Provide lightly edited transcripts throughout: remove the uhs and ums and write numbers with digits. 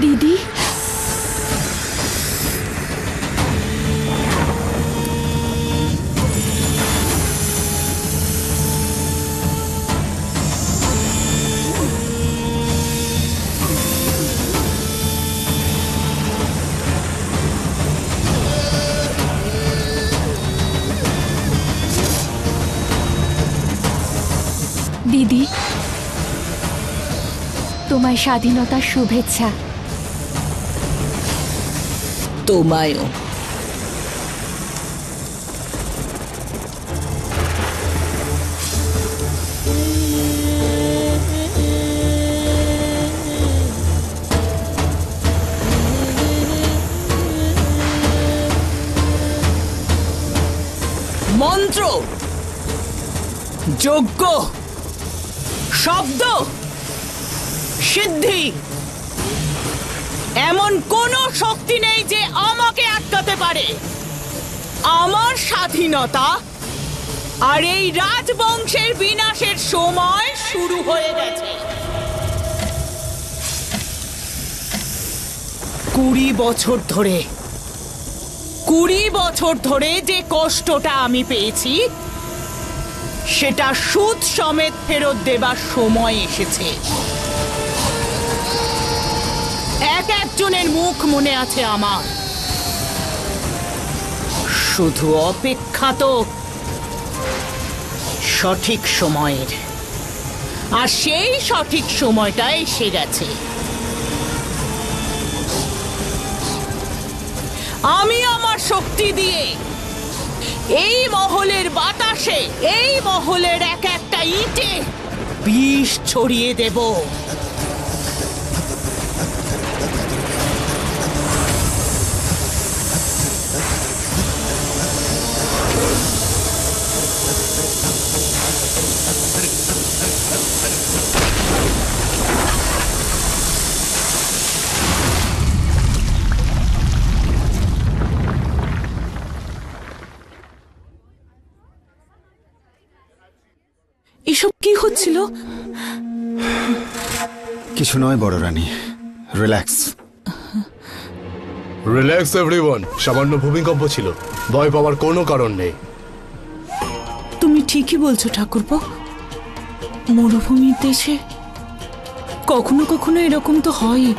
দিদি, দিদি, তোমায় স্বাধীনতার শুভেচ্ছা। তোমায়ও। মন্ত্র, যজ্ঞ, শব্দ, সিদ্ধি, এমন কোন শক্তি নেই যে আমাকে আটকাতে পারে। আমার স্বাধীনতা আর এই রাজবংশের বিনাশের সময় শুরু হয়ে গেছে। 20 বছর ধরে যে কষ্টটা আমি পেয়েছি সেটা সুদ সমেত ফেরত দেবার সময় এসেছে। একজনের মুখ মনে আছে আমার, শুধু অপেক্ষা তো সঠিক সময়ের, আর সেই সঠিক সময়টা এসে গেছে। আমি আমার শক্তি দিয়ে এই মহলের বাতাসে, এই মহলের এক একটা ইটে বিষ ছড়িয়ে দেব। এসব কি হচ্ছিল? কিছু নয় বড় রানী, রিল্যাক্স। Relax everyone. সামান্য ভূমিকম্প ছিল, ভয় পাওয়ার কোনো কারণ নেই। তুমি ঠিকই বলছো ঠাকুরপো। মরুভূমির দেশে কখনো কখনো এরকম তো হয়ই।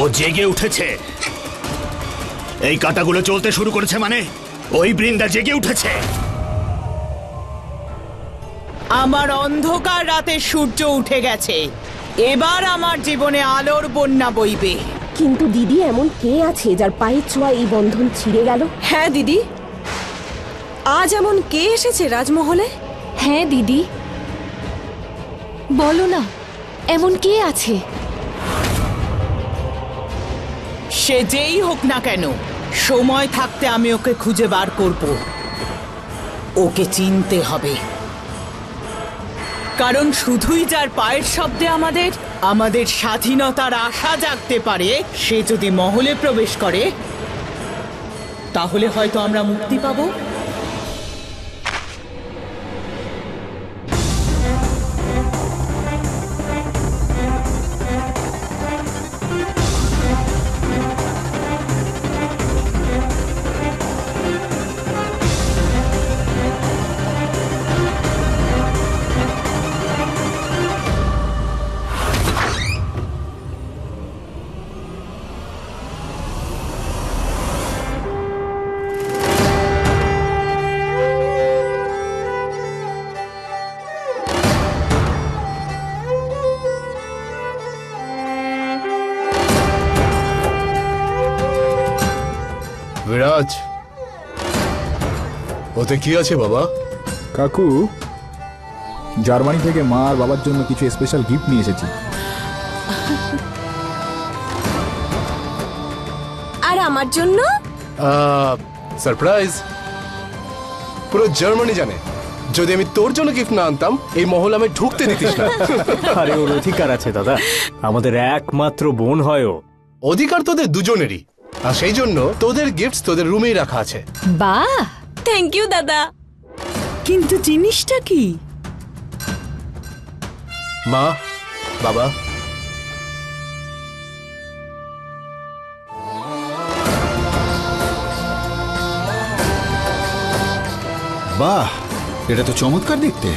ও জেগে উঠেছে। এই কাঁটাগুলো চলতে শুরু করেছে মানে ওই বৃন্দা জেগে উঠেছে। আমার অন্ধকার রাতে সূর্য উঠে গেছে, এবার আমার জীবনে আলোর বন্যা বইবে। কিন্তু দিদি, এমন কে আছে যার পায়ের ছোঁয়া এই বন্ধন ছিঁড়ে গেল? হ্যাঁ দিদি, আজ এমন কে এসেছে রাজমহলে? হ্যাঁ দিদি, বলো না, এমন কে আছে? সে যেই হোক না কেন, সময় থাকতে আমি ওকে খুঁজে বার করব। ওকে চিনতে হবে, কারণ শুধুই যার পায়ের শব্দে আমাদের স্বাধীনতার আশা জাগতে পারে, সে যদি মহলে প্রবেশ করে তাহলে হয়তো আমরা মুক্তি পাবো। বিরাজ, ওতে কি আছে বাবা? কাকু, জার্মানি থেকে মা আর বাবার জন্য কিছু স্পেশাল গিফট নিয়ে এসেছি। আর আমার জন্য সারপ্রাইজ। পুরো জার্মানি জানে যদি আমি তোর জন্য গিফট না আনতাম এই মহল আমি ঢুকতে দিতিস না। আরে ওর অধিকার আছে দাদা, আমাদের একমাত্র বোন হয় ও। অধিকার তোদের দুজনেরই, আর সেই জন্য তোদের গিফটস তোদের রুমেই রাখা আছে। বাহ, থ্যাংক ইউ দাদা। কিন্তু জিনিসটা কি? মা, বাবা, বাহ, এটা তো চমৎকার দেখতে।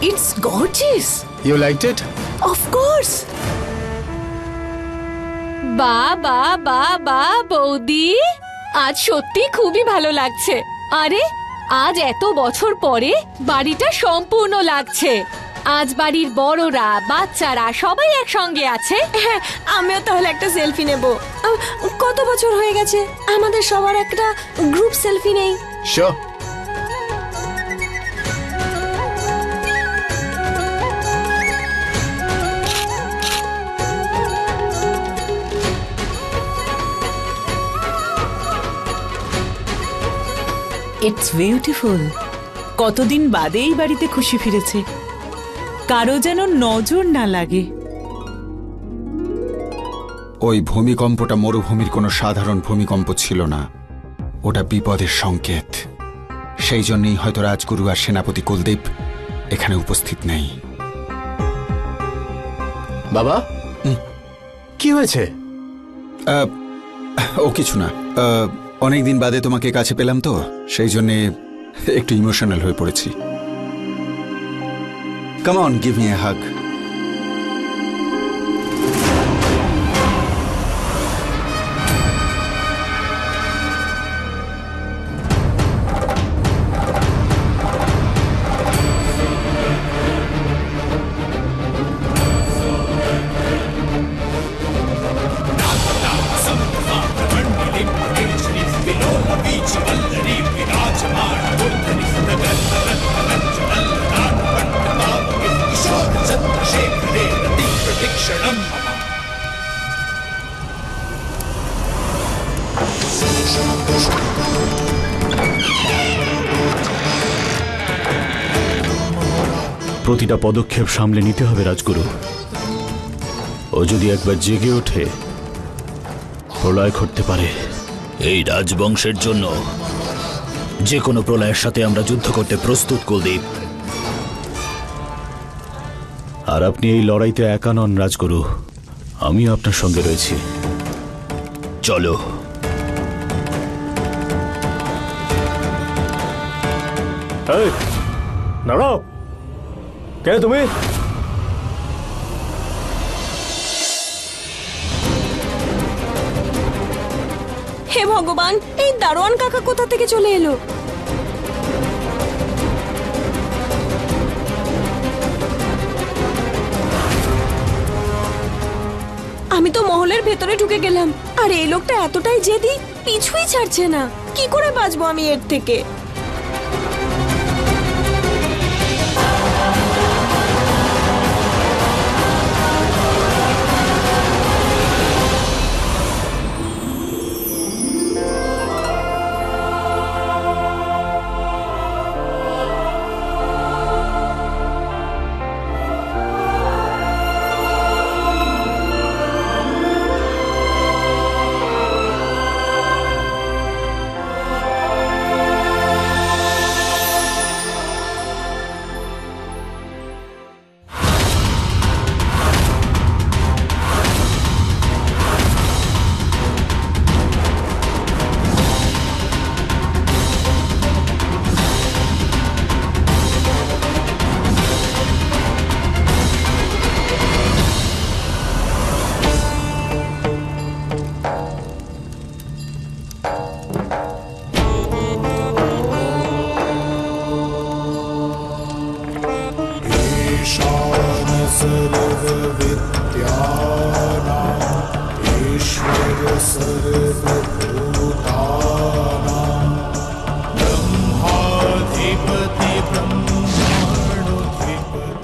It's gorgeous. You liked it? Of course. বা বা বা বা বৌদি, আজ সত্যি খুবই ভালো লাগছে। আরে আজ এত বছর পরে বাড়িটা সম্পূর্ণ লাগছে। আজ বাড়ির বড়রা বাচ্চারা সবাই একসঙ্গে আছে। হ্যাঁ, আমিও তাহলে একটা সেলফি নেব। কত বছর হয়ে গেছে আমাদের সবার একটা গ্রুপ সেলফি নেই। শিওর। It's beautiful. কতদিন বাদে এই বাড়িতে খুশি ফিরেছে, কারো যেন নজর না লাগে। ওই ভূমিকম্পটা মরুভূমির কোনো সাধারণ ভূমিকম্প ছিল না, ওটা বিপদের সংকেত। সেই জন্যই হয়তো রাজগুরু আর সেনাপতি কুলদীপ এখানে উপস্থিত নেই। বাবা, কি হয়েছে? ও কিছু না, অনেকদিন বাদে তোমাকে কাছে পেলাম তো সেই জন্যে একটু ইমোশনাল হয়ে পড়েছি। Come on, give me a hug. প্রতিটা পদক্ষেপ সামলে নিতে হবে রাজগুরু। ও যদি একবার জেগে ওঠে প্রলয় ঘটতে পারে। এই রাজবংশের জন্য যে কোনো প্রলয়ের সাথে আমরা যুদ্ধ করতে প্রস্তুত কুলদীপ। আর আপনি এই লড়াইতে একা নন রাজগুরু, আমিও আপনার সঙ্গে রয়েছি। চলো। এই, দাঁড়াও। কে তুমি? হে ভগবান, এই দারোয়ান কাকা কোথা থেকে চলে এলো? আমি তো মহলের ভেতরে ঢুকে গেলাম, আর এই লোকটা এতটাই জেদি, পিছুই ছাড়ছে না। কি করে বাঁচবো আমি এর থেকে?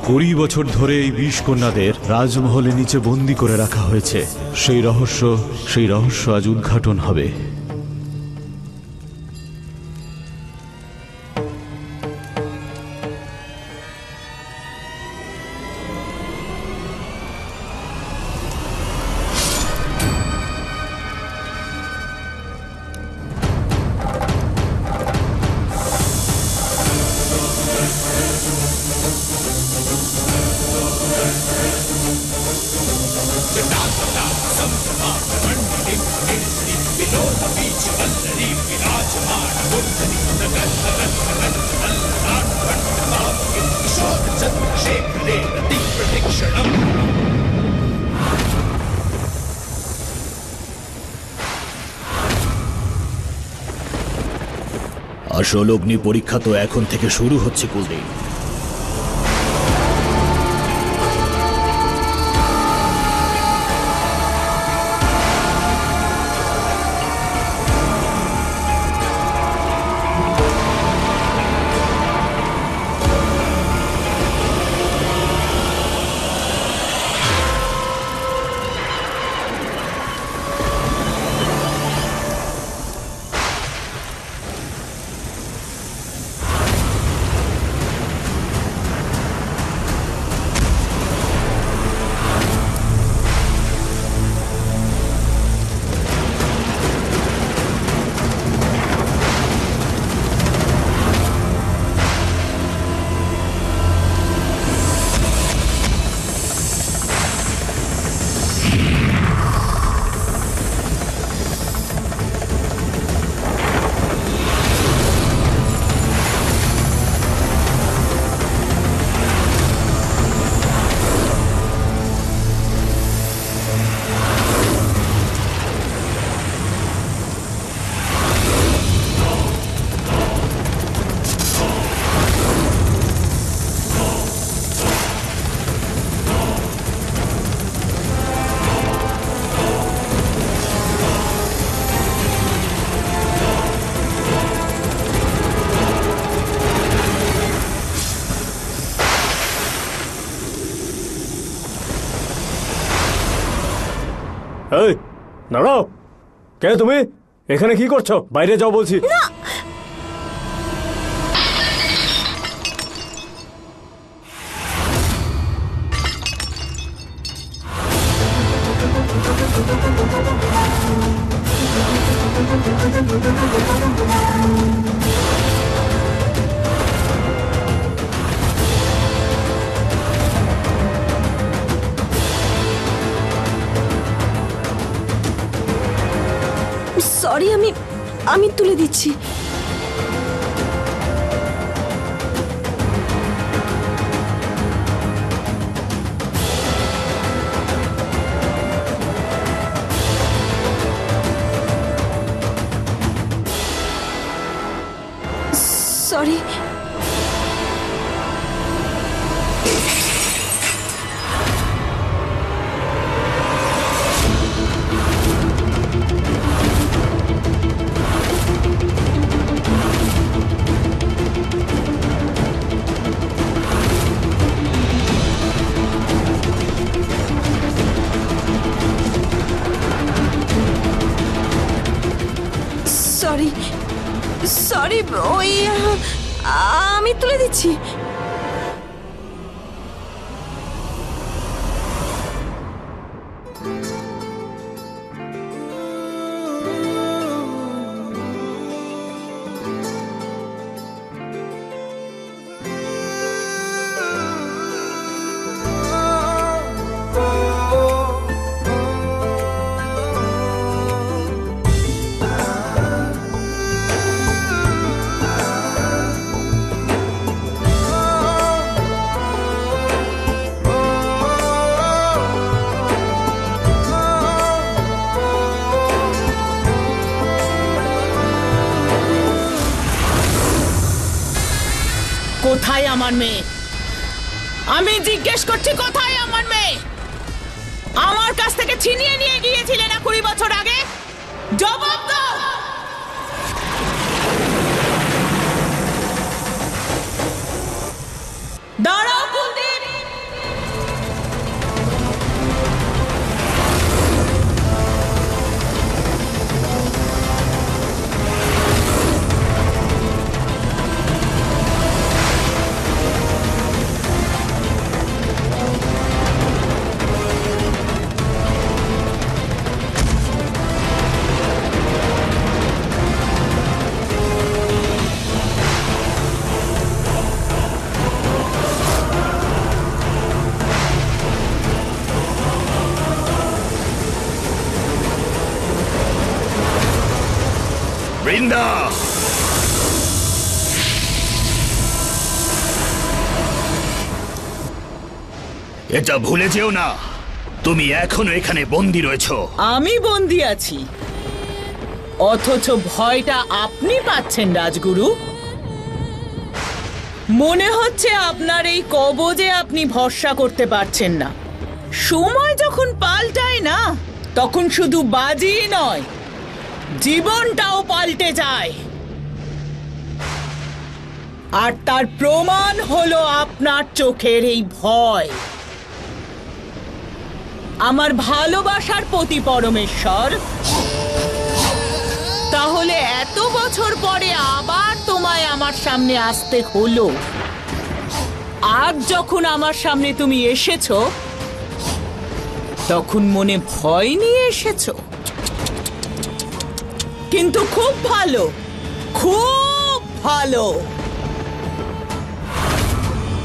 কুড়ি বছর ধরে এই 20 কন্যাদের রাজমহলের নিচে বন্দী করে রাখা হয়েছে। সেই রহস্য আজ উদ্ঘাটন হবে। আসল অগ্নি পরীক্ষা তো এখন থেকে শুরু হচ্ছে কুলদীপ। এই দাঁড়াও, কে তুমি? এখানে কি করছো? বাইরে যাও বলছি। সরি, আমি তুলে দিচ্ছি। সরি। সরি সরি, ওই আমি তুলে দিচ্ছি। কোথায় আমার মেয়ে? আমি জিজ্ঞেস করছি, কোথায় আমার মেয়ে? আমার কাছ থেকে ছিনিয়ে নিয়ে গিয়েছিলে না 20 বছর আগে? জবাব দাও। দাঁড়াও কুলদীপ। বৃন্দা, এটা ভুলে যেও না, তুমি এখনো এখানে বন্দী রয়েছো। আমি বন্দি আছি, অথচ ভয়টা আপনি পাচ্ছেন রাজগুরু। মনে হচ্ছে আপনার এই কবজে আপনি ভরসা করতে পারছেন না। সময় যখন পাল্টায় না, তখন শুধু বাজি নয়, জীবনটাও পাল্টে যায়। আর তার প্রমাণ হলো আপনার চোখের এই ভয়। আমার ভালোবাসার পতি পরমেশ্বর, তাহলে এত বছর পরে আবার তোমায় আমার সামনে আসতে হলো। আজ যখন আমার সামনে তুমি এসেছো, তখন মনে ভয় নিয়ে এসেছো। কিন্তু খুব ভালো, খুব ভালো।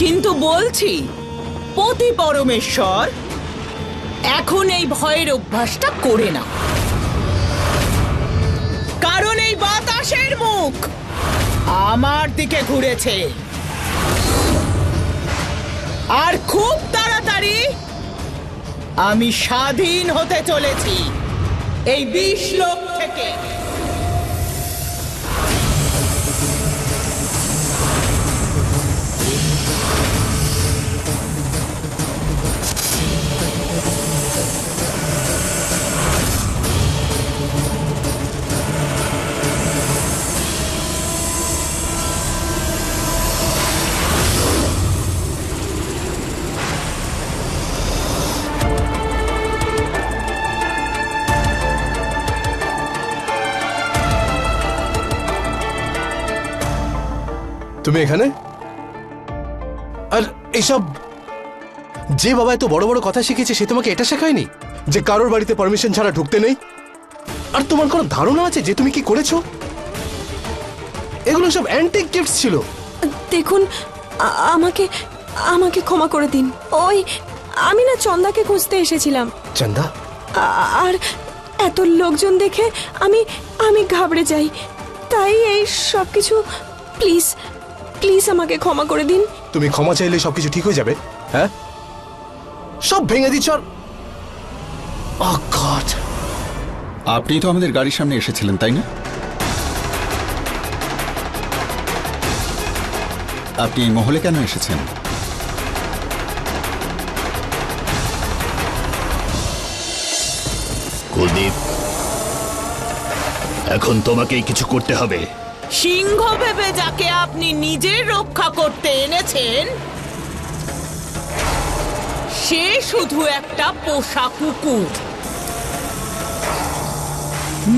কিন্তু বলছি পতি পরমেশ্বর, এখন এই ভয়ের অভ্যাসটা করে না, কারণ এই বাতাসের মুখ আমার দিকে ঘুরেছে। আর খুব তাড়াতাড়ি আমি স্বাধীন হতে চলেছি এই 20 লোক থেকে। তুমি এখানে? আর এসব, যে বাবা এত বড় বড় কথা শিখেছে সে তোমাকে এটা শেখায়নি যে কারোর বাড়িতে পারমিশন ছাড়া ঢুকতে নেই? আর তোমার কোনো ধারণা আছে যে তুমি কি করেছো? এগুলো সব অ্যান্টিক গিফটস ছিল। দেখুন, আমাকে আমাকে ক্ষমা করে দিন। ওই আমি না চন্দাকে খুঁজতে এসেছিলাম। চন্দা? আর এত লোকজন দেখে আমি আমি ঘাবড়ে যাই, তাই এই সব কিছু। প্লিজ প্লিজ আমাকে ক্ষমা করে দিন। তুমি ক্ষমা চাইলে সবকিছু ঠিক হয়ে যাবে? হ্যাঁ, সব ভেঙে দিচ্ছ। Oh God! আপনি তো আমাদের গাড়ির সামনে এসেছিলেন, তাই না? আপনি এই মহলে কেন এসেছেন? কুলদীপ, এখন তোমাকেই কিছু করতে হবে। সিংহ ভেবে যাকে আপনি নিজের রক্ষা করতে এনেছেন, সে শুধু একটা পোষা কুকুর।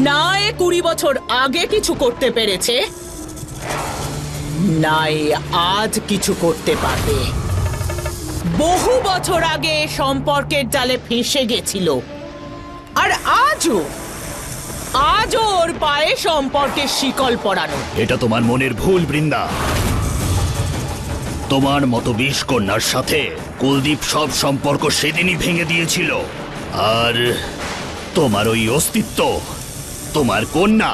না এ 20 বছর আগে কিছু করতে পেরেছে, না এ আজ কিছু করতে পারবে। বহু বছর আগে সম্পর্কের জালে ফেঁসে গেছিল, আর আজও ওর পায়ে সম্পর্কের শিকল পরানো। এটা তোমার মনের ভুল বৃন্দা। তোমার মতো 20 কন্যার সাথে কুলদীপ সব সম্পর্ক সেদিনই ভেঙে দিয়েছিল। আর তোমার ওই অস্তিত্ব, তোমার কন্যা,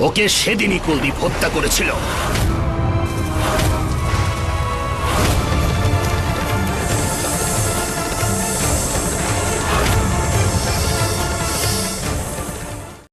ওকে সেদিনই কুলদীপ হত্যা করেছিল।